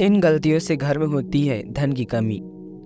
इन गलतियों से घर में होती है धन की कमी।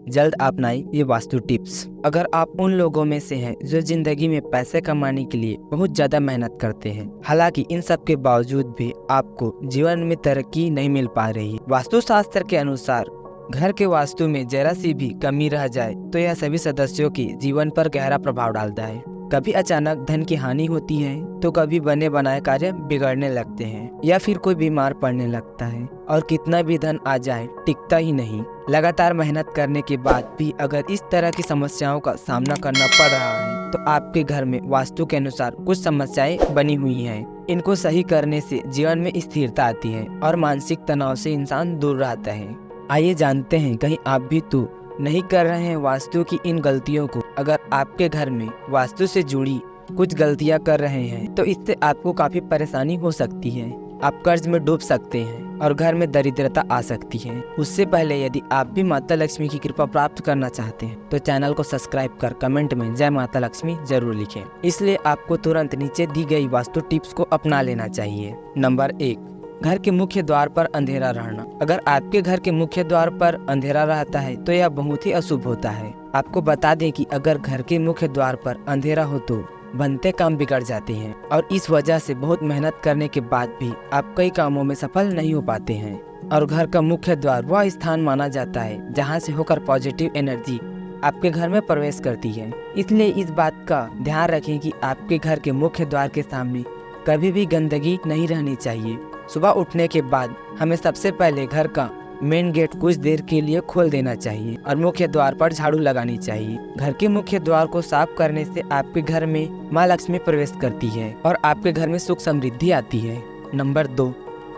जल्द अपनाएं ये वास्तु टिप्स। अगर आप उन लोगों में से हैं जो जिंदगी में पैसे कमाने के लिए बहुत ज्यादा मेहनत करते हैं, हालांकि इन सब के बावजूद भी आपको जीवन में तरक्की नहीं मिल पा रही। वास्तु शास्त्र के अनुसार घर के वास्तु में जरा सी भी कमी रह जाए तो यह सभी सदस्यों के जीवन पर गहरा प्रभाव डालता है। कभी अचानक धन की हानि होती है तो कभी बने बनाए कार्य बिगड़ने लगते हैं या फिर कोई बीमार पड़ने लगता है और कितना भी धन आ जाए टिकता ही नहीं। लगातार मेहनत करने के बाद भी अगर इस तरह की समस्याओं का सामना करना पड़ रहा है तो आपके घर में वास्तु के अनुसार कुछ समस्याएं बनी हुई हैं। इनको सही करने से जीवन में स्थिरता आती है और मानसिक तनाव से इंसान दूर रहता है। आइए जानते हैं कहीं आप भी तो नहीं कर रहे हैं वास्तु की इन गलतियों को। अगर आपके घर में वास्तु से जुड़ी कुछ गलतियां कर रहे हैं तो इससे आपको काफी परेशानी हो सकती है। आप कर्ज में डूब सकते हैं और घर में दरिद्रता आ सकती है। उससे पहले यदि आप भी माता लक्ष्मी की कृपा प्राप्त करना चाहते हैं तो चैनल को सब्सक्राइब कर कमेंट में जय माता लक्ष्मी जरूर लिखें। इसलिए आपको तुरंत नीचे दी गई वास्तु टिप्स को अपना लेना चाहिए। नंबर 1, घर के मुख्य द्वार पर अंधेरा रहना। अगर आपके घर के मुख्य द्वार पर अंधेरा रहता है तो यह बहुत ही अशुभ होता है। आपको बता दें कि अगर घर के मुख्य द्वार पर अंधेरा हो तो बनते काम बिगड़ जाते हैं और इस वजह से बहुत मेहनत करने के बाद भी आप कई कामों में सफल नहीं हो पाते हैं। और घर का मुख्य द्वार वह स्थान माना जाता है जहाँ से होकर पॉजिटिव एनर्जी आपके घर में प्रवेश करती है। इसलिए इस बात का ध्यान रखें कि आपके घर के मुख्य द्वार के सामने कभी भी गंदगी नहीं रहनी चाहिए। सुबह उठने के बाद हमें सबसे पहले घर का मेन गेट कुछ देर के लिए खोल देना चाहिए और मुख्य द्वार पर झाड़ू लगानी चाहिए। घर के मुख्य द्वार को साफ करने से आपके घर में माँ लक्ष्मी प्रवेश करती है और आपके घर में सुख समृद्धि आती है। नंबर 2,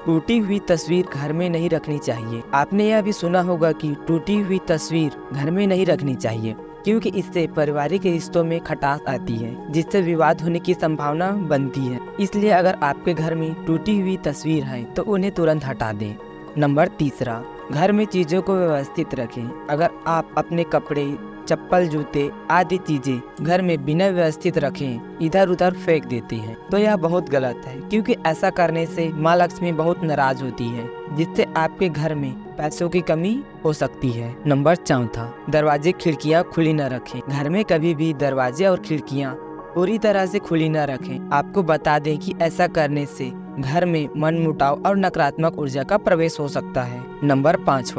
टूटी हुई तस्वीर घर में नहीं रखनी चाहिए। आपने यह भी सुना होगा कि टूटी हुई तस्वीर घर में नहीं रखनी चाहिए क्योंकि इससे पारिवारिक रिश्तों में खटास आती है जिससे विवाद होने की संभावना बनती है। इसलिए अगर आपके घर में टूटी हुई तस्वीर है तो उन्हें तुरंत हटा दें। नंबर 3, घर में चीजों को व्यवस्थित रखें। अगर आप अपने कपड़े, चप्पल, जूते आदि चीजें घर में बिना व्यवस्थित रखें इधर उधर फेंक देते हैं तो यह बहुत गलत है क्योंकि ऐसा करने से माँ लक्ष्मी बहुत नाराज होती है जिससे आपके घर में पैसों की कमी हो सकती है। नंबर 4, दरवाजे खिड़कियाँ खुली न रखें। घर में कभी भी दरवाजे और खिड़कियाँ पूरी तरह से खुली न रखें। आपको बता दें कि ऐसा करने से घर में मनमुटाव और नकारात्मक ऊर्जा का प्रवेश हो सकता है। नंबर 5,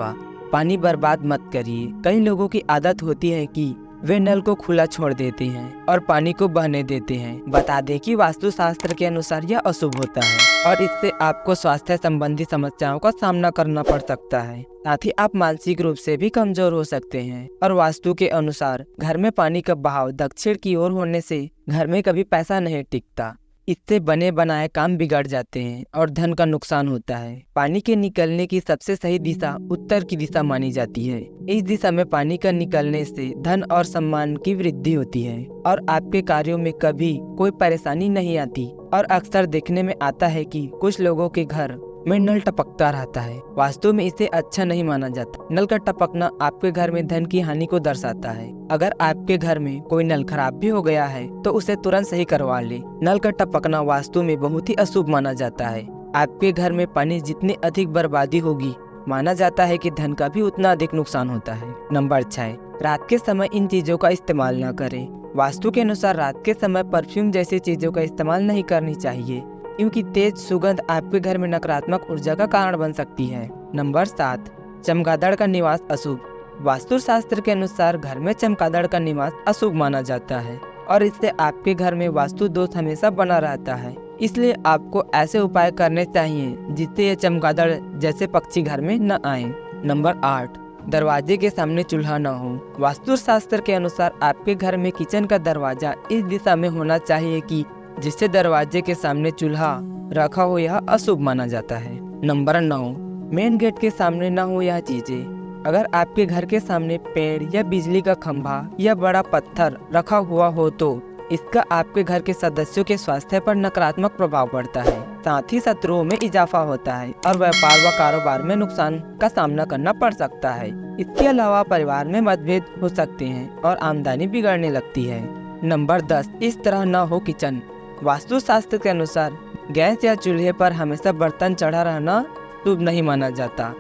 पानी बर्बाद मत करिए। कई लोगों की आदत होती है कि वे नल को खुला छोड़ देते हैं और पानी को बहने देते हैं। बता दें कि वास्तु शास्त्र के अनुसार यह अशुभ होता है और इससे आपको स्वास्थ्य संबंधी समस्याओं का सामना करना पड़ सकता है। साथ ही आप मानसिक रूप से भी कमजोर हो सकते हैं। और वास्तु के अनुसार घर में पानी का बहाव दक्षिण की ओर होने से घर में कभी पैसा नहीं टिकता। इससे बने बनाए काम बिगड़ जाते हैं और धन का नुकसान होता है। पानी के निकलने की सबसे सही दिशा उत्तर की दिशा मानी जाती है। इस दिशा में पानी का निकलने से धन और सम्मान की वृद्धि होती है और आपके कार्यों में कभी कोई परेशानी नहीं आती। और अक्सर देखने में आता है कि कुछ लोगों के घर में नल टपकता रहता है। वास्तु में इसे अच्छा नहीं माना जाता। नल का टपकना आपके घर में धन की हानि को दर्शाता है। अगर आपके घर में कोई नल खराब भी हो गया है तो उसे तुरंत सही करवा ले। नल का टपकना वास्तु में बहुत ही अशुभ माना जाता है। आपके घर में पानी जितनी अधिक बर्बादी होगी माना जाता है कि धन का भी उतना अधिक नुकसान होता है। नंबर 6, रात के समय इन चीजों का इस्तेमाल न करें। वास्तु के अनुसार रात के समय परफ्यूम जैसी चीजों का इस्तेमाल नहीं करनी चाहिए क्योंकि तेज सुगंध आपके घर में नकारात्मक ऊर्जा का कारण बन सकती है। नंबर 7, चमगादड़ का निवास अशुभ। वास्तु शास्त्र के अनुसार घर में चमगादड़ का निवास अशुभ माना जाता है और इससे आपके घर में वास्तु दोष हमेशा बना रहता है। इसलिए आपको ऐसे उपाय करने चाहिए जिससे ये चमगादड़ जैसे पक्षी घर में न आए। नंबर 8, दरवाजे के सामने चूल्हा न हो। वास्तु शास्त्र के अनुसार आपके घर में किचन का दरवाजा इस दिशा में होना चाहिए कि जिससे दरवाजे के सामने चूल्हा रखा हो यह अशुभ माना जाता है। नंबर 9, मेन गेट के सामने न हो यह चीजें। अगर आपके घर के सामने पेड़ या बिजली का खंभा या बड़ा पत्थर रखा हुआ हो तो इसका आपके घर के सदस्यों के स्वास्थ्य पर नकारात्मक प्रभाव पड़ता है। साथ ही शत्रुओं में इजाफा होता है और व्यापार व कारोबार में नुकसान का सामना करना पड़ सकता है। इसके अलावा परिवार में मतभेद हो सकते हैं और आमदनी बिगड़ने लगती है। नंबर 10, इस तरह न हो किचन। वास्तु शास्त्र के अनुसार गैस या चूल्हे पर हमेशा बर्तन चढ़ा रहना शुभ नहीं माना जाता।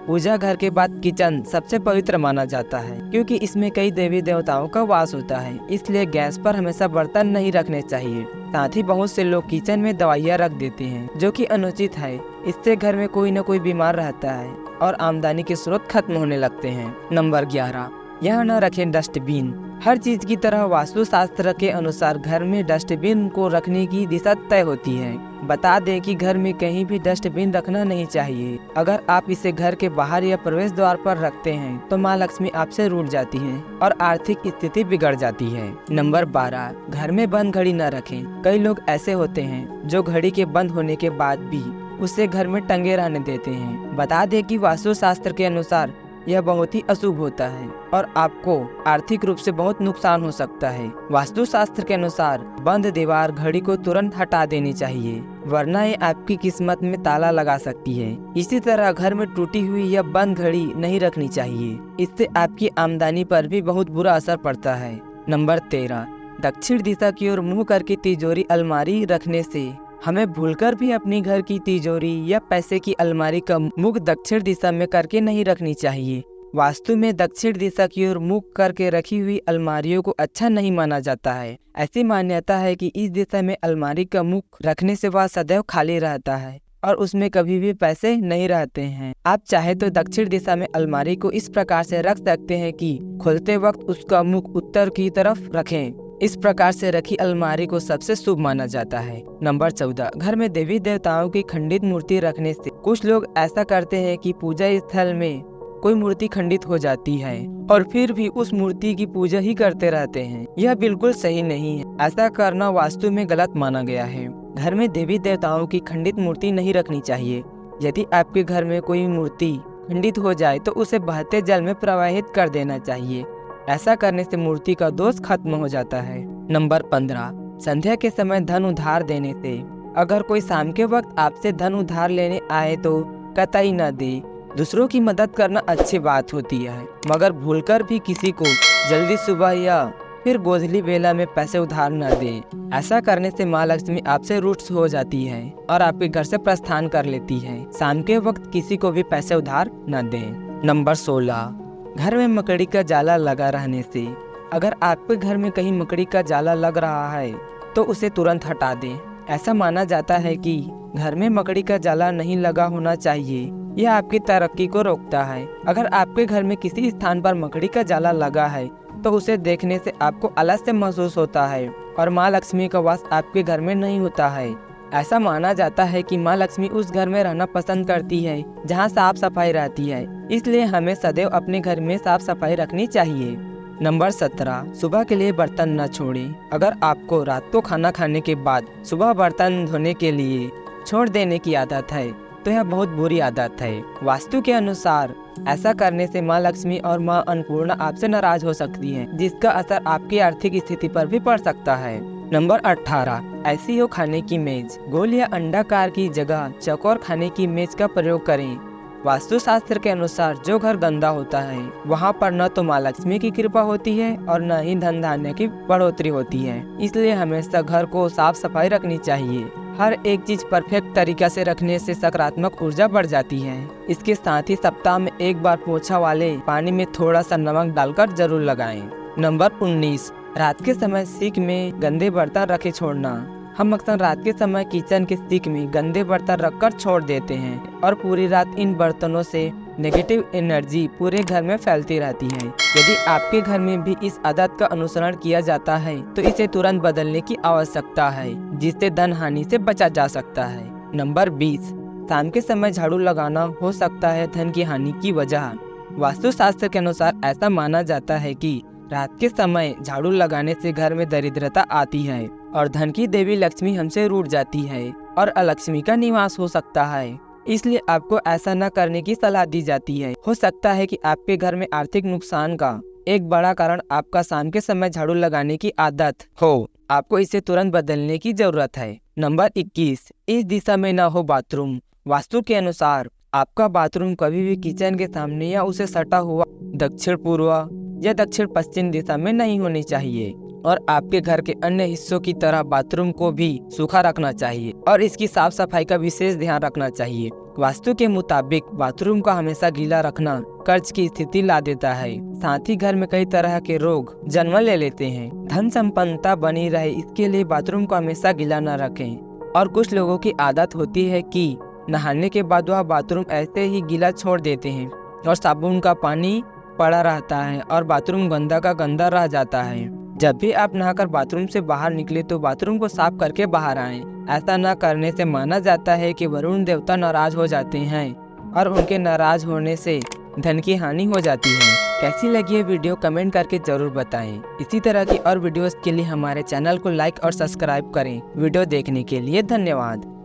पूजा घर के बाद किचन सबसे पवित्र माना जाता है, क्योंकि इसमें कई देवी देवताओं का वास होता है। इसलिए गैस पर हमेशा बर्तन नहीं रखने चाहिए। साथ ही बहुत से लोग किचन में दवाइयाँ रख देते हैं, जो कि अनुचित है। इससे घर में कोई न कोई बीमार रहता है और आमदनी के स्रोत खत्म होने लगते हैं। नंबर 11, यहाँ न रखें डस्टबिन। हर चीज की तरह वास्तु शास्त्र के अनुसार घर में डस्टबिन को रखने की दिशा तय होती है। बता दें कि घर में कहीं भी डस्टबिन रखना नहीं चाहिए। अगर आप इसे घर के बाहर या प्रवेश द्वार पर रखते हैं तो माँ लक्ष्मी आपसे रूठ जाती है और आर्थिक स्थिति बिगड़ जाती है। नंबर 12, घर में बंद घड़ी न रखें। कई लोग ऐसे होते हैं जो घड़ी के बंद होने के बाद भी उसे घर में टंगे रहने देते हैं। बता दें कि वास्तु शास्त्र के अनुसार यह बहुत ही अशुभ होता है और आपको आर्थिक रूप से बहुत नुकसान हो सकता है। वास्तु शास्त्र के अनुसार बंद दीवार घड़ी को तुरंत हटा देनी चाहिए, वरना ये आपकी किस्मत में ताला लगा सकती है। इसी तरह घर में टूटी हुई या बंद घड़ी नहीं रखनी चाहिए, इससे आपकी आमदनी पर भी बहुत बुरा असर पड़ता है। नंबर 13, दक्षिण दिशा की ओर मुँह करके तिजोरी अलमारी रखने से हमें भूलकर भी अपनी घर की तिजोरी या पैसे की अलमारी का मुख दक्षिण दिशा में करके नहीं रखनी चाहिए। वास्तु में दक्षिण दिशा की ओर मुख करके रखी हुई अलमारियों को अच्छा नहीं माना जाता है। ऐसी मान्यता है कि इस दिशा में अलमारी का मुख रखने से वह सदैव खाली रहता है और उसमें कभी भी पैसे नहीं रहते हैं। आप चाहे तो दक्षिण दिशा में अलमारी को इस प्रकार से रख सकते हैं कि खोलते वक्त उसका मुख उत्तर की तरफ रखें। इस प्रकार से रखी अलमारी को सबसे शुभ माना जाता है। नंबर 14, घर में देवी देवताओं की खंडित मूर्ति रखने से कुछ लोग ऐसा करते हैं कि पूजा स्थल में कोई मूर्ति खंडित हो जाती है और फिर भी उस मूर्ति की पूजा ही करते रहते हैं। यह बिल्कुल सही नहीं है। ऐसा करना वास्तु में गलत माना गया है। घर में देवी देवताओं की खंडित मूर्ति नहीं रखनी चाहिए। यदि आपके घर में कोई मूर्ति खंडित हो जाए तो उसे बहते जल में प्रवाहित कर देना चाहिए। ऐसा करने से मूर्ति का दोष खत्म हो जाता है। नंबर 15, संध्या के समय धन उधार देने से। अगर कोई शाम के वक्त आपसे धन उधार लेने आए तो कतई न दे। दूसरों की मदद करना अच्छी बात होती है, मगर भूलकर भी किसी को जल्दी सुबह या फिर गोधली बेला में पैसे उधार न दे। ऐसा करने से माँ लक्ष्मी आपसे रूठ हो जाती है और आपके घर से प्रस्थान कर लेती है। शाम के वक्त किसी को भी पैसे उधार न दें। नंबर 16, घर में मकड़ी का जाला लगा रहने से। अगर आपके घर में कहीं मकड़ी का जाला लग रहा है तो उसे तुरंत हटा दें। ऐसा माना जाता है कि घर में मकड़ी का जाला नहीं लगा होना चाहिए। यह आपकी तरक्की को रोकता है। अगर आपके घर में किसी स्थान पर मकड़ी का जाला लगा है तो उसे देखने से आपको आलस्य महसूस होता है और माँ लक्ष्मी का वास आपके घर में नहीं होता है। ऐसा माना जाता है कि माँ लक्ष्मी उस घर में रहना पसंद करती है जहाँ साफ सफाई रहती है। इसलिए हमें सदैव अपने घर में साफ सफाई रखनी चाहिए। नंबर 17, सुबह के लिए बर्तन न छोड़ें। अगर आपको रात को खाना खाने के बाद सुबह बर्तन धोने के लिए छोड़ देने की आदत है तो यह बहुत बुरी आदत है। वास्तु के अनुसार ऐसा करने से माँ लक्ष्मी और माँ अन्नपूर्णा आपसे नाराज हो सकती है, जिसका असर आपकी आर्थिक स्थिति पर भी पड़ सकता है। नंबर 18, ऐसी हो खाने की मेज। गोल या अंडाकार की जगह चौकोर खाने की मेज का प्रयोग करें। वास्तु शास्त्र के अनुसार जो घर गंदा होता है वहाँ पर न तो माँ लक्ष्मी की कृपा होती है और न ही धन धान्य की बढ़ोतरी होती है। इसलिए हमेशा घर को साफ सफाई रखनी चाहिए। हर एक चीज परफेक्ट तरीका से रखने से सकारात्मक ऊर्जा बढ़ जाती है। इसके साथ ही सप्ताह में एक बार पोछा वाले पानी में थोड़ा सा नमक डालकर जरूर लगाएं। नंबर 19, रात के समय सिंक में गंदे बर्तन रखे छोड़ना। हम अक्सर रात के समय किचन के सिंक में गंदे बर्तन रखकर छोड़ देते हैं और पूरी रात इन बर्तनों से नेगेटिव एनर्जी पूरे घर में फैलती रहती है। यदि आपके घर में भी इस आदत का अनुसरण किया जाता है तो इसे तुरंत बदलने की आवश्यकता है, जिससे धन हानि से बचा जा सकता है। नंबर 20, शाम के समय झाड़ू लगाना हो सकता है धन की हानि की वजह। वास्तु शास्त्र के अनुसार ऐसा माना जाता है कि रात के समय झाड़ू लगाने से घर में दरिद्रता आती है और धन की देवी लक्ष्मी हमसे रूठ जाती है और अलक्ष्मी का निवास हो सकता है। इसलिए आपको ऐसा न करने की सलाह दी जाती है। हो सकता है कि आपके घर में आर्थिक नुकसान का एक बड़ा कारण आपका शाम के समय झाड़ू लगाने की आदत हो। आपको इसे तुरंत बदलने की जरूरत है। नंबर 21, इस दिशा में न हो बाथरूम। वास्तु के अनुसार आपका बाथरूम कभी भी किचन के सामने या उसे सटा हुआ दक्षिण पूर्व या दक्षिण पश्चिम दिशा में नहीं होनी चाहिए और आपके घर के अन्य हिस्सों की तरह बाथरूम को भी सूखा रखना चाहिए और इसकी साफ सफाई का विशेष ध्यान रखना चाहिए। वास्तु के मुताबिक बाथरूम को हमेशा गीला रखना कर्ज की स्थिति ला देता है। साथ ही घर में कई तरह के रोग जन्म ले लेते हैं। धन संपन्नता बनी रहे इसके लिए बाथरूम को हमेशा गीला न रखें। और कुछ लोगों की आदत होती है कि नहाने के बाद वह बाथरूम ऐसे ही गीला छोड़ देते हैं और साबुन का पानी पड़ा रहता है और बाथरूम गंदा का गंदा रह जाता है। जब भी आप नहाकर बाथरूम से बाहर निकले तो बाथरूम को साफ करके बाहर आएं। ऐसा न करने से माना जाता है कि वरुण देवता नाराज हो जाते हैं और उनके नाराज होने से धन की हानि हो जाती है। कैसी लगी ये वीडियो कमेंट करके जरूर बताएं। इसी तरह की और वीडियोस के लिए हमारे चैनल को लाइक और सब्सक्राइब करें। वीडियो देखने के लिए धन्यवाद।